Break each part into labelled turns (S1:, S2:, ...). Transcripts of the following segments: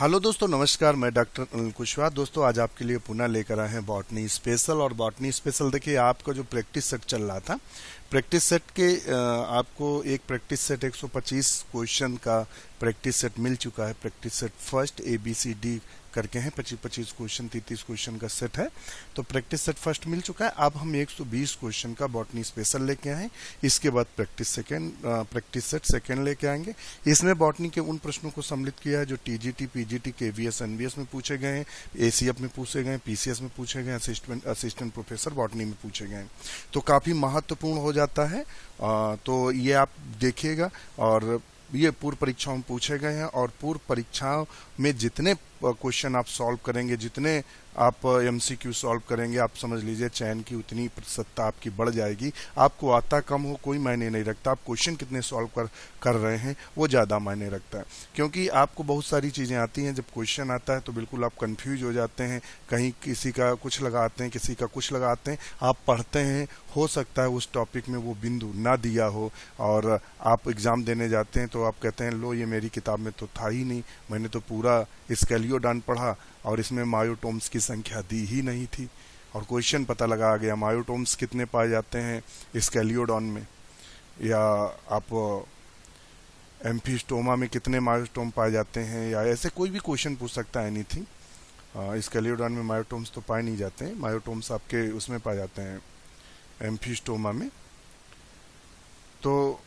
S1: Hello दोस्तों, नमस्कार। मैं डॉक्टर अनिल कुशवाहा। दोस्तों, आज आपके लिए पुनः लेकर आए हैं बॉटनी स्पेशल। और बॉटनी स्पेशल देखिए, आपका जो प्रैक्टिस सेट चल रहा था, प्रैक्टिस सेट के आपको एक प्रैक्टिस सेट 125 क्वेश्चन का प्रैक्टिस सेट मिल चुका है। प्रैक्टिस सेट फर्स्ट ABCD करके हैं, 25 क्वेश्चन, 33 क्वेश्चन का सेट है। तो प्रैक्टिस सेट फर्स्ट मिल चुका है। अब हम 120 क्वेश्चन का बॉटनी स्पेशल लेके आए। इसके बाद प्रैक्टिस सेट सेकेंड लेके आएंगे। इसमें बॉटनी के उन प्रश्नों को सम्मिलित किया है जो TGT, PGT, KVS, NVS में पूछे गए हैं, ACF में पूछे गए हैं, PCS में पूछे गए, असिस्टेंट प्रोफेसर बॉटनी में पूछे गए हैं। तो काफी महत्वपूर्ण हो जाता है। तो ये आप देखिएगा। और ये पूर्व परीक्षाओं में पूछे गए हैं, और पूर्व परीक्षाओं में जितने क्वेश्चन आप सॉल्व करेंगे, जितने आप MCQ सॉल्व करेंगे, आप समझ लीजिए चयन की उतनी प्रतिशतता आपकी बढ़ जाएगी। आपको आता कम हो कोई मायने नहीं रखता, आप क्वेश्चन कितने सॉल्व कर रहे हैं वो ज़्यादा मायने रखता है। क्योंकि आपको बहुत सारी चीज़ें आती हैं, जब क्वेश्चन आता है तो बिल्कुल आप कंफ्यूज हो जाते हैं। कहीं किसी का कुछ लगाते हैं, किसी का कुछ लगाते हैं। आप पढ़ते हैं, हो सकता है उस टॉपिक में वो बिंदु ना दिया हो, और आप एग्ज़ाम देने जाते हैं तो आप कहते हैं लो, ये मेरी किताब में तो था ही नहीं, मैंने तो पूरा स्केलियोडान पढ़ा और इसमें मायोटोम्स की संख्या दी ही नहीं थी। और क्वेश्चन पता लगा गया मायोटोम्स कितने पाए जाते हैं स्केलियोडॉन में, या आप एम्फीस्टोमा में कितने मायोटोम पाए जाते हैं, या ऐसे कोई भी क्वेश्चन पूछ सकता है एनीथिंग। स्केलियोडॉन में मायोटोम्स तो पाए नहीं जाते हैं, मायोटोम्स आपके उसमें पाए जाते हैं एम्फीस्टोमा में। तो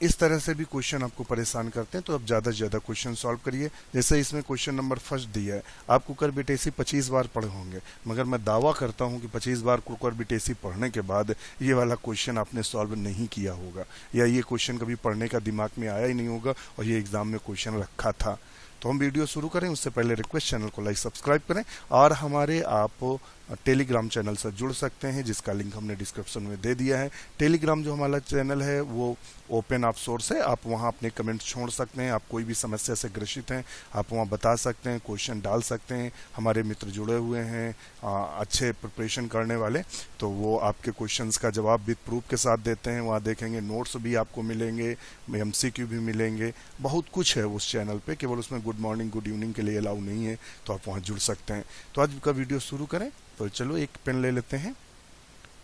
S1: इस तरह से भी क्वेश्चन आपको परेशान करते हैं, तो आप ज़्यादा से ज़्यादा क्वेश्चन सॉल्व करिए। जैसे इसमें क्वेश्चन नंबर फर्स्ट दिया है, आप कुकर बिटेसी 25 बार पढ़े होंगे, मगर मैं दावा करता हूं कि 25 बार कुकर बिटेसी पढ़ने के बाद ये वाला क्वेश्चन आपने सॉल्व नहीं किया होगा, या ये क्वेश्चन कभी पढ़ने का दिमाग में आया ही नहीं होगा, और ये एग्जाम में क्वेश्चन रखा था। तो हम वीडियो शुरू करें उससे पहले रिक्वेस्ट, चैनल को लाइक सब्सक्राइब करें, और हमारे आप टेलीग्राम चैनल से जुड़ सकते हैं, जिसका लिंक हमने डिस्क्रिप्शन में दे दिया है। टेलीग्राम जो हमारा चैनल है वो ओपन ऑफ सोर्स है, आप वहां अपने कमेंट छोड़ सकते हैं। आप कोई भी समस्या से ग्रसित हैं, आप वहां बता सकते हैं, क्वेश्चन डाल सकते हैं। हमारे मित्र जुड़े हुए हैं अच्छे प्रिपरेशन करने वाले, तो वो आपके क्वेश्चंस का जवाब विद प्रूफ के साथ देते हैं। वहाँ देखेंगे नोट्स भी आपको मिलेंगे, MCQ भी मिलेंगे, बहुत कुछ है उस चैनल पे। केवल उसमें गुड मॉर्निंग गुड इवनिंग के लिए अलाउ नहीं है, तो आप वहाँ जुड़ सकते हैं। तो आज का वीडियो शुरू करें। तो चलो एक पेन ले लेते हैं,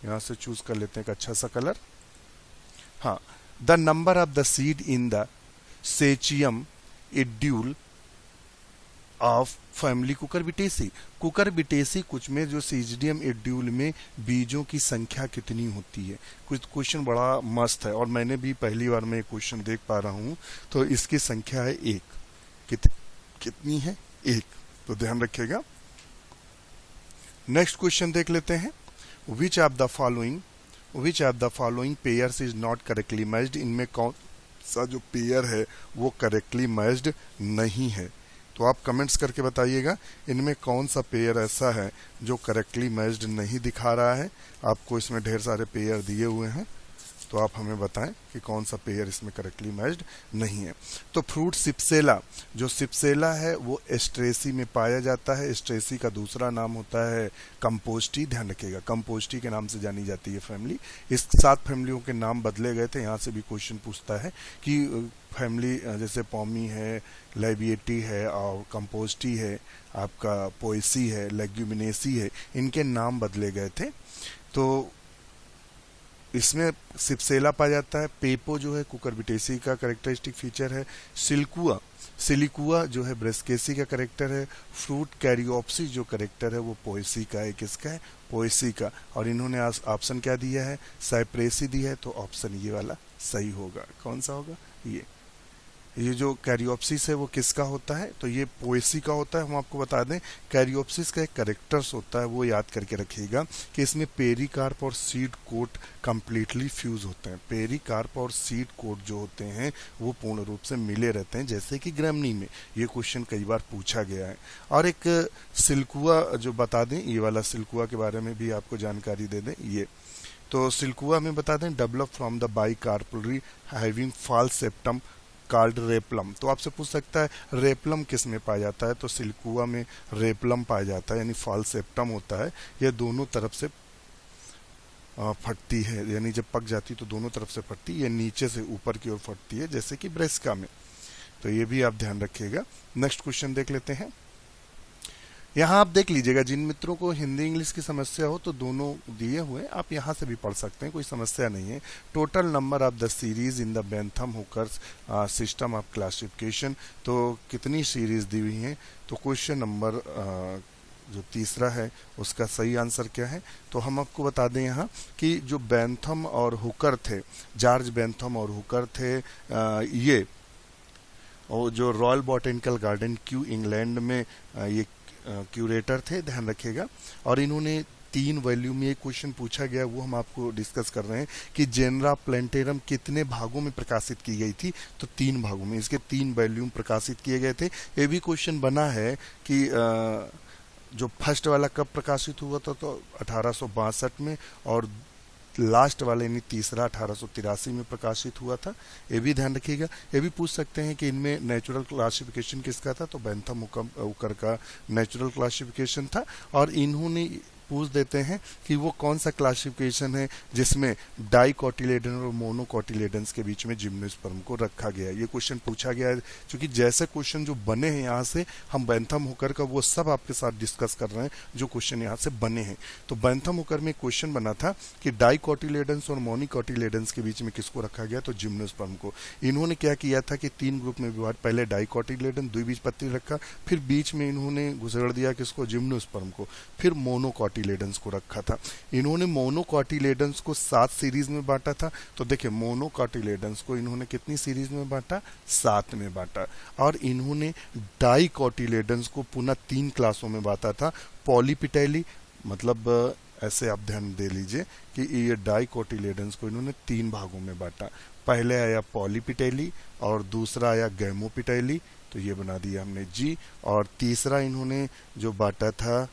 S1: यहाँ से चूज कर लेते हैं एक अच्छा सा कलर। हाँ, the number of the seed in the sechium edule of family cucurbitaceae. Cucurbitaceae कुछ में जो सीजिडियम इड्यूल में बीजों की संख्या कितनी होती है। कुछ क्वेश्चन बड़ा मस्त है, और मैंने भी पहली बार में क्वेश्चन देख पा रहा हूं। तो इसकी संख्या है 1। कितनी है? 1। तो ध्यान रखिएगा। नेक्स्ट क्वेश्चन देख लेते हैं। विच of the following pairs is not correctly matched. इनमें कौन सा जो पेयर है वो करेक्टली मैच्ड नहीं है। तो आप कमेंट्स करके बताइएगा इनमें कौन सा पेयर ऐसा है जो करेक्टली मैच्ड नहीं दिखा रहा है। आपको इसमें ढेर सारे पेयर दिए हुए हैं, तो आप हमें बताएं कि कौन सा पेयर इसमें करेक्टली मैच्ड नहीं है। तो फ्रूट सिप्सेला, जो सिप्सेला है वो एस्ट्रेसी में पाया जाता है। एस्ट्रेसी का दूसरा नाम होता है कंपोस्टी। ध्यान रखिएगा, कंपोस्टी के नाम से जानी जाती है फैमिली। इस 7 फैमिलियों के नाम बदले गए थे। यहाँ से भी क्वेश्चन पूछता है कि फैमिली जैसे पॉमी है, लेबिएटी है, और कंपोस्टी है, आपका पोएसी है, लेग्यूमिनेसी है, इनके नाम बदले गए थे। तो इसमें सिप्सेला पाया जाता है। पेपो जो है कुकुरबिटेसी का कैरेक्टरिस्टिक फीचर है। सिलिकुआ जो है ब्रेस्केसी का कैरेक्टर है। फ्रूट कैरियोप्सी जो कैरेक्टर है वो पोएसी का है। किसका है? पोएसी का। और इन्होंने ऑप्शन क्या दिया है? साइप्रेसी दिया है। तो ऑप्शन ये वाला सही होगा। कौन सा होगा? ये जो कैरियोप्सिस है वो किसका होता है? तो ये पोएसी का होता है। हम आपको बता दें कैरियोप्सिस का एक कैरेक्टर्स होता है, वो याद करके रखिएगा कि इसमें पेरिकार्प और सीड कोट कंप्लीटली फ्यूज होते हैं। पेरिकार्प और सीड कोट जो होते हैं वो पूर्ण रूप से मिले रहते हैं, जैसे कि ग्रेमनी में। ये क्वेश्चन कई बार पूछा गया है। और एक सिल्कुआ जो बता दें, ये वाला सिल्कुआ के बारे में भी आपको जानकारी दे दें। ये तो सिल्कुआ में बता दें develop from the bicarpellary having false septum called replum. तो आपसे पूछ सकता है रेपलम किस में पाया जाता है? तो सिल्कुआ में रेपलम पाया जाता है, यानी फॉल्स सेप्टम होता है। यह दोनों तरफ से फटती है, यानी जब पक जाती तो दोनों तरफ से फटती है। ये नीचे से ऊपर की ओर फटती है, जैसे कि ब्रेस्का में। तो ये भी आप ध्यान रखिएगा। नेक्स्ट क्वेश्चन देख लेते हैं। यहाँ आप देख लीजिएगा, जिन मित्रों को हिंदी इंग्लिश की समस्या हो तो दोनों दिए हुए आप यहाँ से भी पढ़ सकते हैं, कोई समस्या नहीं है। Total number of the series in the Bentham hookers system of classification, तो कितनी सीरीज दी हुई हैं। तो क्वेश्चन नंबर जो तीसरा है उसका सही आंसर क्या है। तो हम आपको बता दें यहाँ कि जो बेंथम और हुकर थे, जॉर्ज बेंथम और हुकर थे, ये और जो royal botanical garden Q England में ये क्यूरेटर थे, ध्यान रखिएगा। और इन्होंने 3 वॉल्यूम में एक क्वेश्चन पूछा गया, वो हम आपको डिस्कस कर रहे हैं कि जेनरा प्लेंटेरम कितने भागों में प्रकाशित की गई थी। तो 3 भागों में इसके 3 वॉल्यूम प्रकाशित किए गए थे। ये भी क्वेश्चन बना है कि जो फर्स्ट वाला कब प्रकाशित हुआ था, तो 1862 में, और लास्ट वाले यानी तीसरा 1883 में प्रकाशित हुआ था। ये भी ध्यान रखिएगा। ये भी पूछ सकते हैं कि इनमें नेचुरल क्लासिफिकेशन किसका था, तो बेंथम हुकर का नेचुरल क्लासिफिकेशन था। और इन्होंने पूछ देते हैं कि वो कौन सा क्लासिफिकेशन है जिसमें डाइकोटिलेडन और मोनोकोटिलेडन्स के बीच में जिम्नोस्पर्म को रखा गया है। ये क्वेश्चन पूछा गया है, क्योंकि जैसे क्वेश्चन जो बने हैं यहाँ से, हम बेंथम हुकर का वो सब आपके साथ डिस्कस कर रहे हैं जो क्वेश्चन यहाँ से बने हैं। तो बेंथम हुकर में क्वेश्चन बना था कि डाइकोटिलेडन्स और मोनोकोटिलेडन्स के बीच में किसको रखा गया, तो जिम्नोस्पर्म को। इन्होंने क्या किया था कि 3 ग्रुप में विभाजित, पहले डाइकोटिलेडन द्विबीजपत्री रखा, फिर बीच में इन्होंने घुसेड़ दिया किसको, जिम्नोस्पर्म को, फिर मोनोकोटिलेडन्स को रखा था। इन्होंने मोनोकोटिलेडन्स को 7 सीरीज में बांटा था। तो देखिए, मोनोकोटिलेडन्स को इन्होंने कितनी सीरीज में बांटा, 7 में बांटा। और इन्होंने डाइकोटिलेडन्स को पुनः 3 क्लासों में बांटा था। पॉलीपिटेली, मतलब ऐसे आप ध्यान दे लीजिए कि ये डाइकोटिलेडन्स को इन्होंने 3 भागों में बांटा। पहले आया पॉलीपिटेली और दूसरा आया गैमोपिटेली, तो ये बना दिया हमने जी। और तीसरा इन्होंने जो बांटा था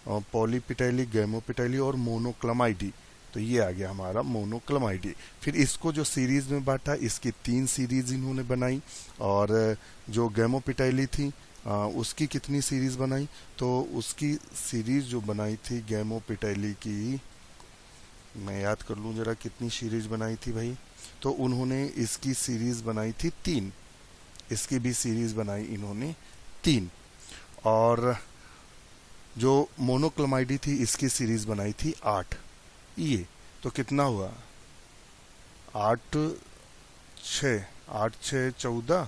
S1: पॉलीपिटेली, गैमोपिटेली और मोनोक्लमाइडी, तो ये आ गया हमारा मोनोक्लमाइडी। फिर इसको जो सीरीज में बांटा, इसकी 3 सीरीज इन्होंने बनाई। और जो गैमोपिटेली थी उसकी कितनी सीरीज बनाई, तो उसकी सीरीज जो बनाई थी गैमोपिटेली की, मैं याद कर लूँ जरा कितनी सीरीज बनाई थी भाई, तो उन्होंने इसकी सीरीज बनाई थी 3, इसकी भी सीरीज बनाई इन्होंने 3। और जो मोनोक्लमाइडी थी इसकी सीरीज बनाई थी 8। ये तो कितना हुआ, 8 6 14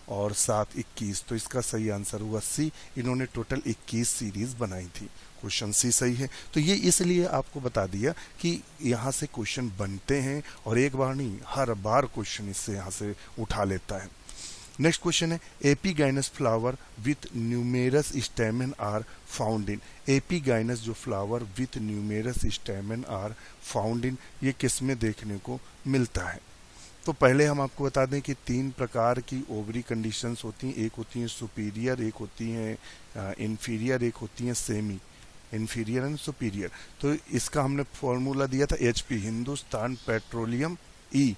S1: और 7 21, तो इसका सही आंसर हुआ सी। इन्होंने टोटल 21 सीरीज बनाई थी। क्वेश्चन सी सही है। तो ये इसलिए आपको बता दिया कि यहाँ से क्वेश्चन बनते हैं, और एक बार नहीं, हर बार क्वेश्चन इससे यहाँ से उठा लेता है। नेक्स्ट क्वेश्चन है, epigynous flower with numerous stamen are found in. Epigynous जो flower with numerous stamen are found in, ये किस में देखने को मिलता है। तो पहले हम आपको बता दें कि 3 प्रकार की ओवरी कंडीशंस होती हैं। एक होती हैं सुपीरियर, एक होती हैं इन्फीरियर, एक होती हैं सेमी इन्फीरियर एंड सुपीरियर। तो इसका हमने फॉर्मूला दिया था HP, हिंदुस्तान पेट्रोलियम ई।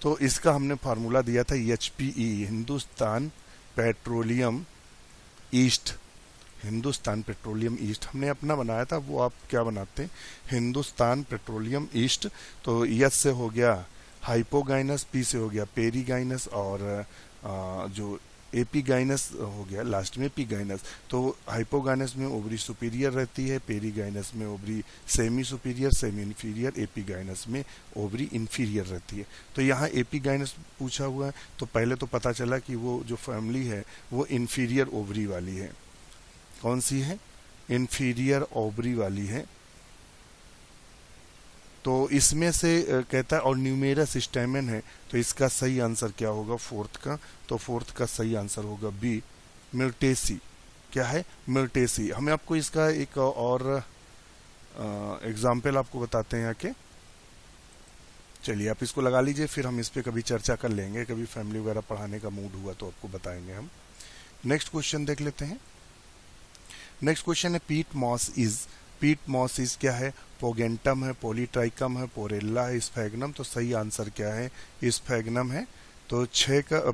S1: तो इसका हमने फार्मूला दिया था HPE, Hindustan petroleum east. Hindustan petroleum east हमने अपना बनाया था, वो आप क्या बनाते हैं, हिंदुस्तान पेट्रोलियम ईस्ट। तो एच से हो गया हाइपोगाइनस, पी से हो गया पेरीगाइनस, और जो एपीगाइनस हो गया लास्ट में एपीगाइनस। तो हाइपोगाइनस में ओवरी सुपीरियर रहती है, पेरीगाइनस में ovary semi superior, semi inferior, epigynous में ओवरी इन्फीरियर रहती है। तो यहाँ एपीगाइनस पूछा हुआ है, तो पहले तो पता चला कि वो जो फैमिली है वो इन्फीरियर ओवरी वाली है। कौन सी है, इन्फीरियर ओवरी वाली है। तो इसमें से कहता है, और न्यूमेरस स्टेमन है, तो इसका सही आंसर क्या होगा, 4th का। तो 4th का सही आंसर होगा बी, मिर्टेसी। क्या है, मिर्टेसी। हमें आपको इसका एक और एग्जाम्पल आपको बताते हैं यहाँ के। चलिए आप इसको लगा लीजिए, फिर हम इस पे कभी चर्चा कर लेंगे, कभी फैमिली वगैरह पढ़ाने का मूड हुआ तो आपको बताएंगे हम। नेक्स्ट क्वेश्चन देख लेते हैं। नेक्स्ट क्वेश्चन है, peat moss is. Peat moss is क्या है, पोगेंटम है, पॉलीट्राइकम है, पोरेला है, स्फैग्नम। तो सही आंसर क्या है, स्फैग्नम है। तो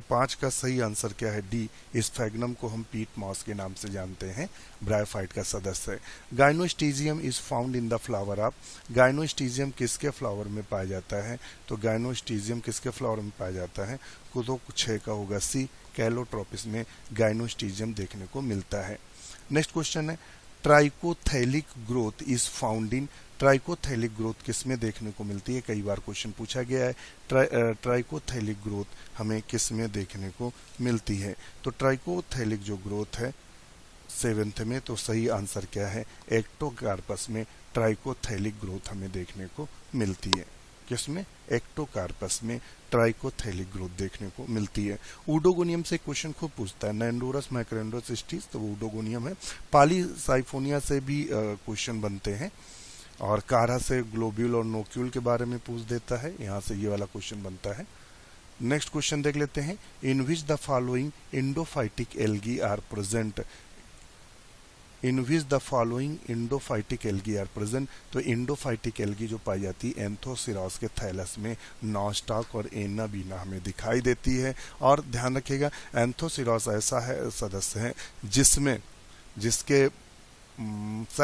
S1: 5 का सही आंसर क्या है? डी। स्फैग्नम को हम पीट मॉस के नाम से जानते हैं, ब्रायोफाइट का सदस्य है। Gynostegium is found in the flower of. Gynostegium किसके फ्लावर में पाया जाता है? तो गाइनोस्टीजियम किसके फ्लावर में पाया जाता है? तो 6 का होगा सी। कैलोट्रोपिस में गाइनोस्टीजियम देखने को मिलता है। नेक्स्ट क्वेश्चन है, trichothallic growth is found in. Trichothallic growth किसमें देखने को मिलती है? कई बार क्वेश्चन पूछा गया है। ट्राइकोथैलिक ग्रोथ हमें किसमें देखने को मिलती है? तो ट्राइकोथैलिक जो ग्रोथ है 7th में, तो सही आंसर क्या है? एक्टोकार्पस में ट्राइकोथैलिक ग्रोथ हमें देखने को मिलती है। किसमें? एक्टोकार्पस में ट्राइकोथैलिक ग्रोथ देखने को मिलती है। ऊडोगोनियम से क्वेश्चन खूब पूछता है, नैंडोरस मैक्रोएंडोसिस्टिस, तो वो ऊडोगोनियम है। पॉलीसाइफोनिया से भी क्वेश्चन बनते हैं, और कारा से ग्लोब्यूल और नोक्यूल के बारे में पूछ देता है, यहाँ से ये वाला क्वेश्चन बनता है। नेक्स्ट क्वेश्चन देख लेते हैं, in which the following endophytic algae are present. In which the following endophytic algae are present. तो इंडोफाइटिक एल्गी जो पाई जाती है एंथोसिरास के थैलस में नॉस्टाक और एना बीना हमें दिखाई देती है। और ध्यान रखिएगा, एंथोसिरास ऐसा है सदस्य है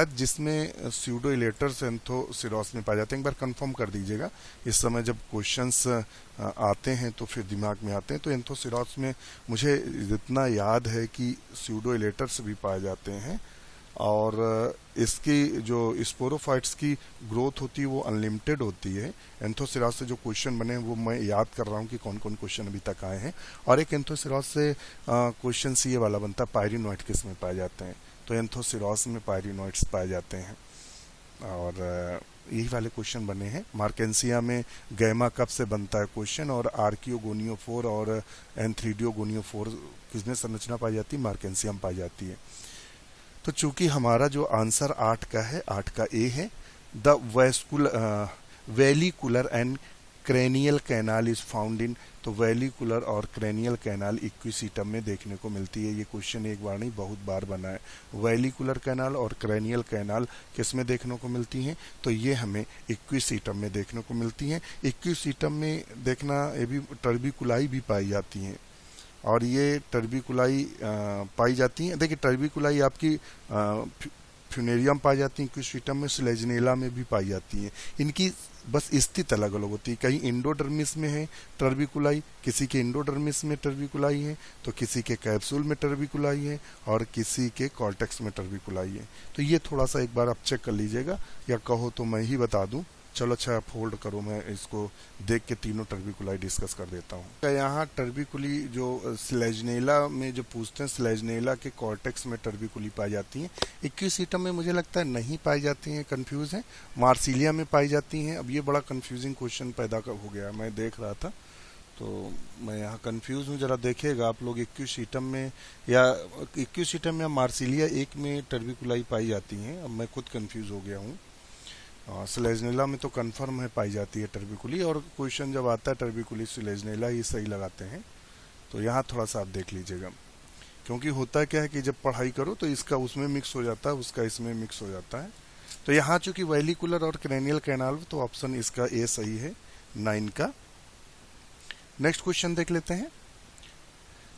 S1: जिसमें स्यूडो इलेटर्स एंथोसिरास में पाए जाते हैं। एक बार कंफर्म कर दीजिएगा, इस समय जब क्वेश्चंस आते हैं तो फिर दिमाग में आते हैं। तो एंथोसिरास में मुझे जितना याद है कि स्यूडो इलेटर्स भी पाए जाते हैं, और इसकी जो स्पोरोफाइट्स की ग्रोथ होती है वो अनलिमिटेड होती है। एंथोसिरास से जो क्वेश्चन बने हैं वो मैं याद कर रहा हूँ कि कौन कौन क्वेश्चन अभी तक आए हैं। और एक एंथोसिरास से क्वेश्चन सी वाला बनता है, पायरिनोइड किस में पाए जाते हैं? तो एंथोसिरास में पायरिनोइड्स पाए जाते हैं, और यही वाले क्वेश्चन बने हैं। मार्केंसिया में गैमा कब से बनता है क्वेश्चन, और आर्कियोगोनियोफोर और एंथ्रीडियोगोनियोफोर किसमें संरचना पाई जाती है? मार्केंसिया में पाई जाती है। तो चूंकि हमारा जो आंसर 8 का है, 8 का ए है। The vallecular and cranial canal is found in. तो वेलिकुलर और क्रेनियल कैनाल इक्विसीटम में देखने को मिलती है। ये क्वेश्चन एक बार नहीं बहुत बार बना है। वेलिकुलर कैनाल और क्रेनियल कैनाल किस में देखने को मिलती हैं? तो ये हमें इक्विसीटम में देखने को मिलती हैं। इक्विसीटम में देखना, ये भी टर्बिकुलाई भी पाई जाती हैं, और ये टर्बिकुलाई पाई जाती हैं। देखिए, टर्बिकुलाई आपकी फ्यूनेरियम पाई जाती हैं, इक्विसीटम में स्लेजनेला में भी पाई जाती हैं। इनकी बस स्थिति अलग अलग होती है। कहीं इंडोडर्मिस में है टर्बिकुलाई, किसी के इंडोडर्मिस में टर्बिकुलाई है, तो किसी के कैप्सूल में टर्बिकुलाई है, और किसी के कॉर्टेक्स में टर्बिकुलाई है। तो ये थोड़ा सा एक बार आप चेक कर लीजिएगा, या कहो तो मैं ही बता दूं। चलो अच्छा, आप होल्ड करो, मैं इसको देख के तीनों टर्बिकुलाई डिस्कस कर देता हूँ। यहाँ टर्बिकुली जो स्लेजनेला में जो पूछते हैं, स्लेजनेला के कॉर्टेक्स में टर्बिकुली पाई जाती हैं। इक्विसीटम में मुझे लगता है नहीं पाई जाती हैं, कंफ्यूज हैं। मार्सिलिया में पाई जाती हैं। अब ये बड़ा कंफ्यूजिंग क्वेश्चन पैदा हो गया, मैं देख रहा था तो मैं यहाँ कंफ्यूज हूँ। जरा देखिएगा आप लोग, इक्विसीटम या मार्सिलिया एक में टर्बिकुलाई पाई जाती हैं। अब मैं खुद कंफ्यूज हो गया हूँ। स्लेजनेला में तो कंफर्म है पाई जाती है टर्बिकुली, और क्वेश्चन जब आता है टर्बिकुली स्लेजनेला ही सही लगाते हैं। तो यहाँ थोड़ा सा आप देख लीजिएगा, क्योंकि होता क्या है कि जब पढ़ाई करो तो इसका उसमें मिक्स हो जाता है, उसका इसमें मिक्स हो जाता है। तो यहाँ चूंकि वेलिकुलर और क्रेनियल कैनाल, तो ऑप्शन इसका ए सही है, 9 का। नेक्स्ट क्वेश्चन देख लेते हैं,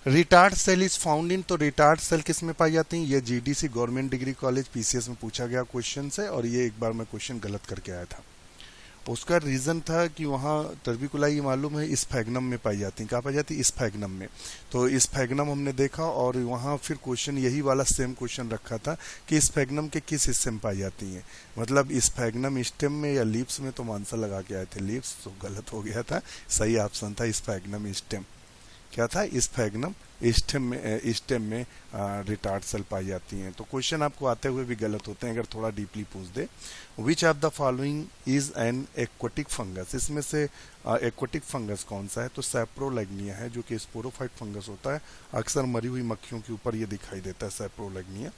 S1: retard cell is found in. तो रिटार्ड सेल किस में पाई जाती हैं? ये GDC government degree college PCS में पूछा गया क्वेश्चन है, और ये एक बार मैं क्वेश्चन गलत करके आया था। उसका रीजन था कि वहाँ टर्बिकुलाई मालूम है स्फैग्नम में पाई जाती है। कहाँ पाई जाती है? स्फैग्नम में। तो स्फैग्नम हमने देखा, और वहाँ फिर क्वेश्चन यही वाला सेम क्वेश्चन रखा था कि स्फैग्नम के किस हिस्से में पाई जाती हैं, मतलब स्फैग्नम स्टेम में या लीव्स में। तो आंसर लगा के आए थे लीव्स, तो गलत हो गया था। सही ऑप्शन था स्फैग्नम स्टेम। क्या था? स्फैग्नम स्टेम में रिटार्ड सेल पाई जाती हैं। तो क्वेश्चन आपको आते हुए भी गलत होते हैं अगर थोड़ा डीपली पूछ दे। Which of the following is an aquatic fungus. इसमें से एक्वेटिक फंगस कौन सा है? तो सैप्रोलैग्निया है, जो कि स्पोरोफाइट फंगस होता है। अक्सर मरी हुई मक्खियों के ऊपर ये दिखाई देता है, saprolegnia.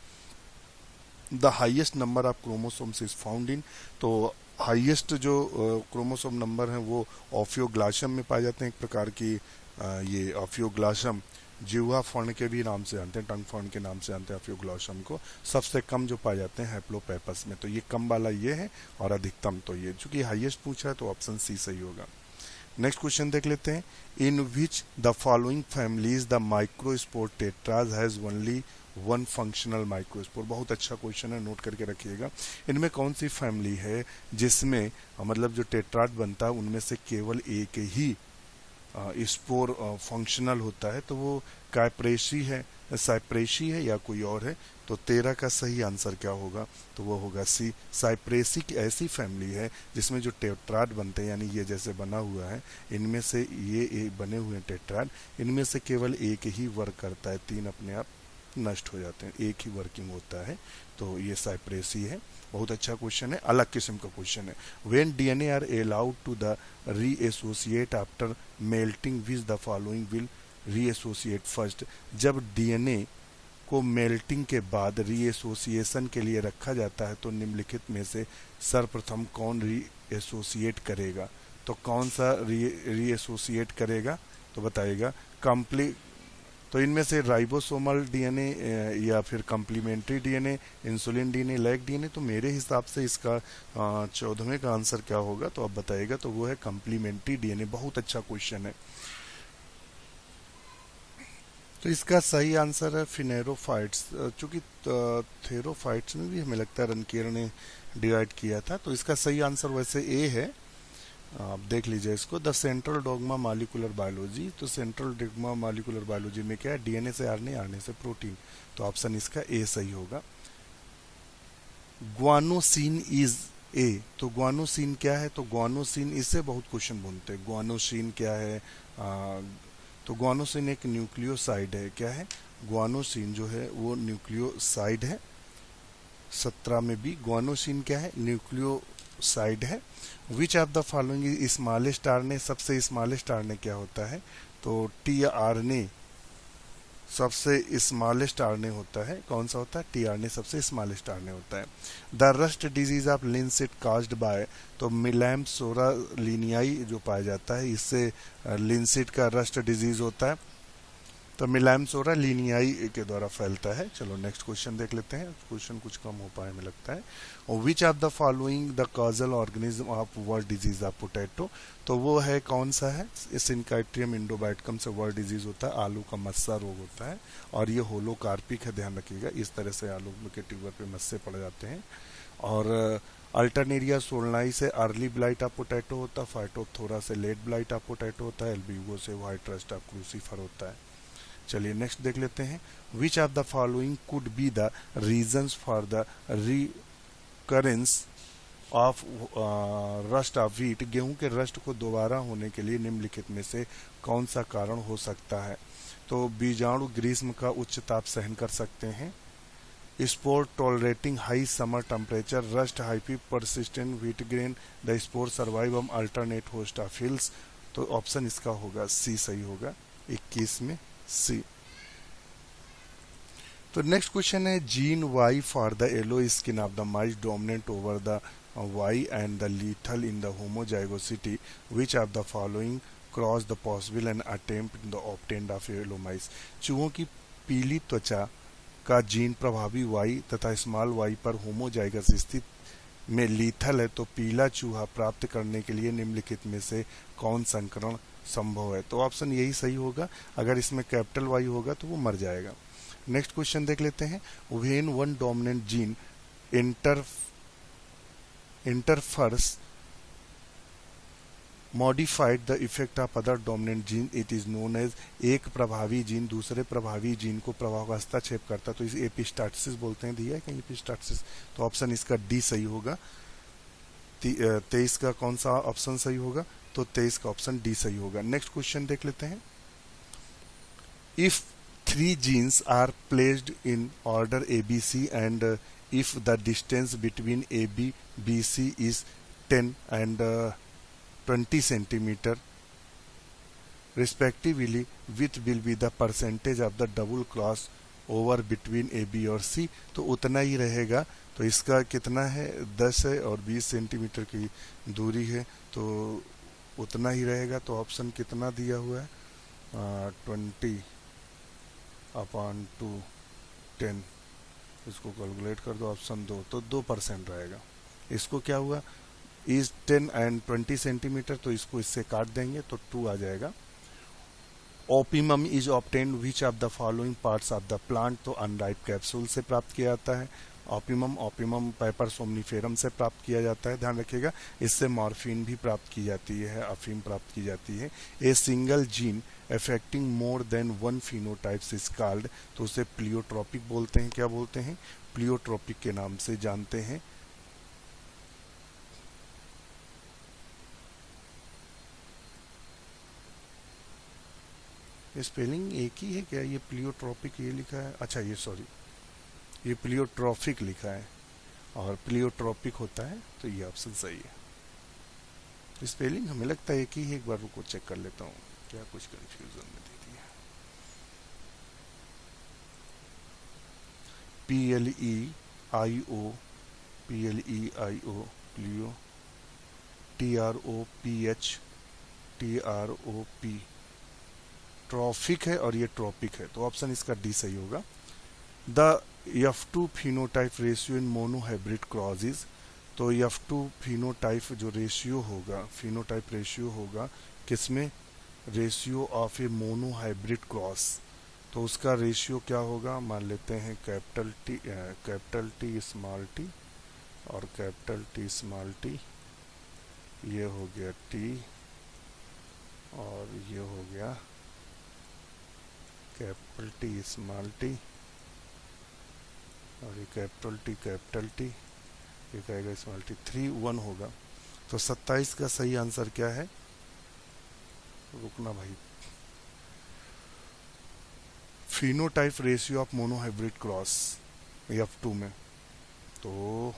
S1: The highest number of chromosomes is found in. तो हाइएस्ट जो क्रोमोसोम नंबर है वो ऑफियोग्लाशम में पाए जाते हैं। एक प्रकार की ये ऑफियोग्लाशम जिह्वा फर्ण के भी नाम से जानते हैं, टंग फर्ण के नाम से जानते हैं ऑफियोग्लाशम को। सबसे कम जो पाए जाते हैं हैप्लोपेपस में। तो ये कम वाला ये है, और अधिकतम तो ये। चूंकि हाईएस्ट पूछा है तो ऑप्शन सी सही होगा। नेक्स्ट क्वेश्चन देख लेते हैं, in which the following families the microspore tetrads has only one functional microspore. बहुत अच्छा क्वेश्चन है, नोट करके रखिएगा। इनमें कौन सी फैमिली है जिसमें मतलब जो टेट्राड बनता है उनमें से केवल एक ही स्पोर फंक्शनल होता है? तो वो काइप्रेसी है, साइप्रेसी है या कोई और है? तो 13 का सही आंसर क्या होगा? तो वो होगा सी, साइप्रेसी की ऐसी फैमिली है जिसमें जो टेट्राड बनते हैं, यानी ये जैसे बना हुआ है, इनमें से ये एक बने हुए हैं टेट्राड, इनमें से केवल एक ही वर्क करता है, 3 अपने आप नष्ट हो जाते हैं, एक ही वर्किंग होता है। तो ये साइप्रेसी है। बहुत अच्छा क्वेश्चन है, अलग किस्म का क्वेश्चन है। When DNA are allowed to the reassociate after melting which the following will reassociate first. जब डीएनए को मेल्टिंग के बाद रीएसोसिएशन के लिए रखा जाता है तो निम्नलिखित में से सर्वप्रथम कौन रीएसोसिएट करेगा? तो कौन सा रीएसोसिएट करेगा? तो बताइएगा। तो इनमें से राइबोसोमल डीएनए या फिर complementary DNA, insulin DNA, lac DNA. तो मेरे हिसाब से इसका 14वें का आंसर क्या होगा? तो आप बताइएगा। तो वो है कम्प्लीमेंट्री डीएनए। बहुत अच्छा क्वेश्चन है। तो इसका सही आंसर है फिनेरोफाइट्स। चूंकि थेरोफाइट्स में भी हमें लगता है रनकेर ने डिवाइड किया था, तो इसका सही आंसर वैसे ए है। आप देख लीजिए इसको, the central dogma molecular biology. तो सेंट्रल डोग्मा मॉलिक्यूलर बायोलॉजी में क्या है? डीएनए से आरएनए, आरएनए से प्रोटीन। तो ऑप्शन इसका ए सही होगा। Guanosine is a. तो ग्वानोसिन क्या है? तो ग्वानोसिन, इससे बहुत क्वेश्चन बनते हैं। ग्वानोसिन क्या है? तो ग्वानोसिन एक न्यूक्लियोसाइड है। क्या है? ग्वानोसिन जो है वो न्यूक्लियोसाइड है। 17 में भी ग्वानोसिन क्या है? न्यूक्लियोसाइड है। विच of the following smallest RNA. सबसे स्मॉलेस्ट आरएनए क्या होता है? तो टीआरएनए सबसे स्मॉलेस्ट आरएनए होता है। कौन सा होता है? टीआरएनए सबसे स्मॉलेस्ट आरएनए होता है। The rust disease of linseed caused by. तो मिलैम सोरा लिनियाई जो पाया जाता है, इससे लिंसेट का रस्ट डिजीज होता है। तो मिलैम सोरा लिनियाई के द्वारा फैलता है। चलो नेक्स्ट क्वेश्चन देख लेते हैं। क्वेश्चन कुछ कम हो पाए हमें लगता है। और विच of the following the causal organism of word disease of potato. तो वो है कौन सा है? सिनकाइट्रियम इंडोबाइटकम से वर्ड डिजीज होता है। आलू का मस्सा रोग होता है और ये होलोकार्पिक है, ध्यान रखिएगा। इस तरह से आलू के ट्यूबर पे मस्से पड़ जाते हैं। और अल्टरनेरिया सोलनाई से अर्ली ब्लाइट ऑफ पोटैटो होता है। फाइटोप्थोरा से लेट ब्लाइट ऑफ पोटैटो होता है। एल्बिगो से व्हाइट रस्ट ऑफ क्रूसीफर होता है। चलिए नेक्स्ट देख लेते हैं। विच of the following could be the reasons for the recurrence of rust of wheat. गेहूं के रस्ट को दोबारा होने के लिए निम्नलिखित में से कौन सा कारण हो सकता है? तो बीजाणु ग्रीष्म का उच्च ताप सहन कर सकते हैं। Spore tolerating high summer temperature, rust hyphae persistent wheat grain, the spore survive on alternate host of hills. तो ऑप्शन इसका होगा सी सही होगा, 21 में सी। तो नेक्स्ट क्वेश्चन है, gene Y for the yellow skin of the mice dominant over the Y and the lethal in the homozygosity. Which of the following cross the possible and attempt the obtained of yellow mice. चूहों की पीली त्वचा का gene प्रभावी Y तथा small Y पर homozygous स्थिति में लीथल है, तो पीला चूहा प्राप्त करने के लिए निम्नलिखित में से कौन संकरण संभव है? तो ऑप्शन यही सही होगा। अगर इसमें कैपिटल वाई होगा तो वो मर जाएगा। नेक्स्ट क्वेश्चन देख लेते हैं। When one dominant gene interferes modified the effect of other dominant gene, it is known as. एक प्रभावी जीन दूसरे प्रभावी जीन को प्रभाव का हस्तक्षेप करता, तो इसे एपिस्टासिस बोलते हैं। दिया है कहीं एपिस्टासिस? तो ऑप्शन इसका डी सही होगा। 23 का कौन सा ऑप्शन सही होगा? तो 23 का ऑप्शन डी सही होगा। नेक्स्ट क्वेश्चन देख लेते हैं। If 3 genes are placed in order ABC and if the distance between AB BC is 10 and 20 centimeter respectively, which will be the percentage of the double cross over between AB और C? तो उतना ही रहेगा। तो इसका कितना है? 10 है और 20 सेंटीमीटर की दूरी है, तो उतना ही रहेगा। तो ऑप्शन कितना दिया हुआ है? 20/210। इसको कैलकुलेट कर दो, ऑप्शन 2, तो 2% रहेगा। इसको क्या हुआ? इज 10 एंड 20 सेंटीमीटर, तो इसको इससे काट देंगे तो 2 आ जाएगा। Opium is obtained which of the following parts of the plant, तो अनराइप कैप्सूल से प्राप्त किया जाता है। ओपिमम पेपर सोमनीफेरम से प्राप्त किया जाता है, ध्यान रखिएगा। इससे मॉर्फिन भी प्राप्त की जाती है, अफीम प्राप्त की जाती है। A single gene affecting more than one phenotypes is called, तो उसे प्लियोट्रोपिक बोलते हैं। क्या बोलते हैं? प्लियोट्रोपिक के नाम से जानते हैं। स्पेलिंग एक ही है क्या? ये प्लियोट्रोपिक ये लिखा है, अच्छा ये सॉरी ये प्लियोट्रोफिक लिखा है और प्लियोट्रोपिक होता है, तो ये ऑप्शन सही है। स्पेलिंग हमें लगता है एक ही है, एक बार रुको चेक कर लेता हूँ, क्या कुछ कंफ्यूजन में दे दिया। PLEIO प्लियो, TROPH ट्रॉफिक है और ये ट्रॉपिक है, तो ऑप्शन इसका डी सही होगा। The F2 phenotype ratio in monohybrid crosses, तो F2 फिनोटाइप जो रेशियो होगा, फिनोटाइप रेशियो होगा किसमें? Ratio of A monohybrid cross, तो उसका रेशियो क्या होगा? मान लेते हैं कैपिटल टी स्मॉल टी और कैपिटल टी स्मॉल टी, ये हो गया टी और ये हो गया कैपिटल टी स्मॉल टी और ये कैपिटल टी, ये कहेगा स्मॉल टी, 3:1 होगा। तो 27 का सही आंसर क्या है? रुकना भाई, phenotype ratio of monohybrid cross F2 में, तो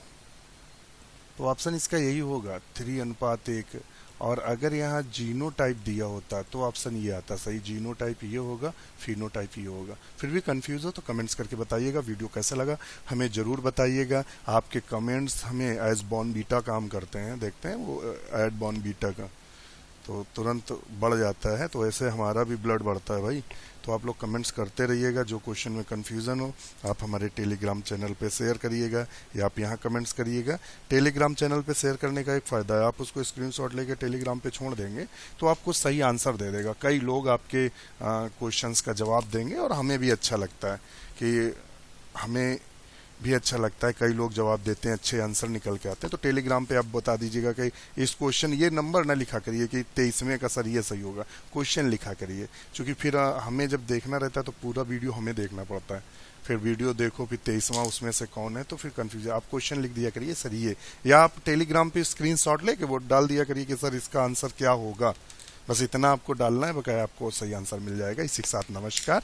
S1: ऑप्शन इसका यही होगा 3:1। और अगर यहाँ जीनोटाइप दिया होता तो ऑप्शन ये आता सही, जीनोटाइप ये होगा, फिनोटाइप ये होगा। फिर भी कंफ्यूज हो तो कमेंट्स करके बताइएगा। वीडियो कैसा लगा हमें ज़रूर बताइएगा। आपके कमेंट्स हमें एज बॉर्न बीटा काम करते हैं, देखते हैं वो एड बॉर्न बीटा का, तो तुरंत बढ़ जाता है, तो ऐसे हमारा भी ब्लड बढ़ता है भाई। तो आप लोग कमेंट्स करते रहिएगा, जो क्वेश्चन में कन्फ्यूज़न हो आप हमारे टेलीग्राम चैनल पे शेयर करिएगा या आप यहाँ कमेंट्स करिएगा। टेलीग्राम चैनल पे शेयर करने का एक फ़ायदा है, आप उसको स्क्रीनशॉट लेके टेलीग्राम पे छोड़ देंगे तो आपको सही आंसर दे देगा। कई लोग आपके क्वेश्चंस का जवाब देंगे और हमें भी अच्छा लगता है कि कई लोग जवाब देते हैं, अच्छे आंसर निकल के आते हैं। तो टेलीग्राम पे आप बता दीजिएगा कि इस क्वेश्चन, ये नंबर ना लिखा करिए कि 23वें का सर ये सही होगा, क्वेश्चन लिखा करिए, क्योंकि फिर हमें जब देखना रहता है तो पूरा वीडियो हमें देखना पड़ता है। फिर वीडियो देखो फिर 23वां उसमें से कौन है, तो फिर कंफ्यूज। आप क्वेश्चन लिख दिया करिए सर ये, या आप टेलीग्राम पे स्क्रीनशॉट लेके वो डाल दिया करिए कि सर इसका आंसर क्या होगा। बस इतना आपको डालना है, बकाया आपको सही आंसर मिल जाएगा। इसी के साथ नमस्कार।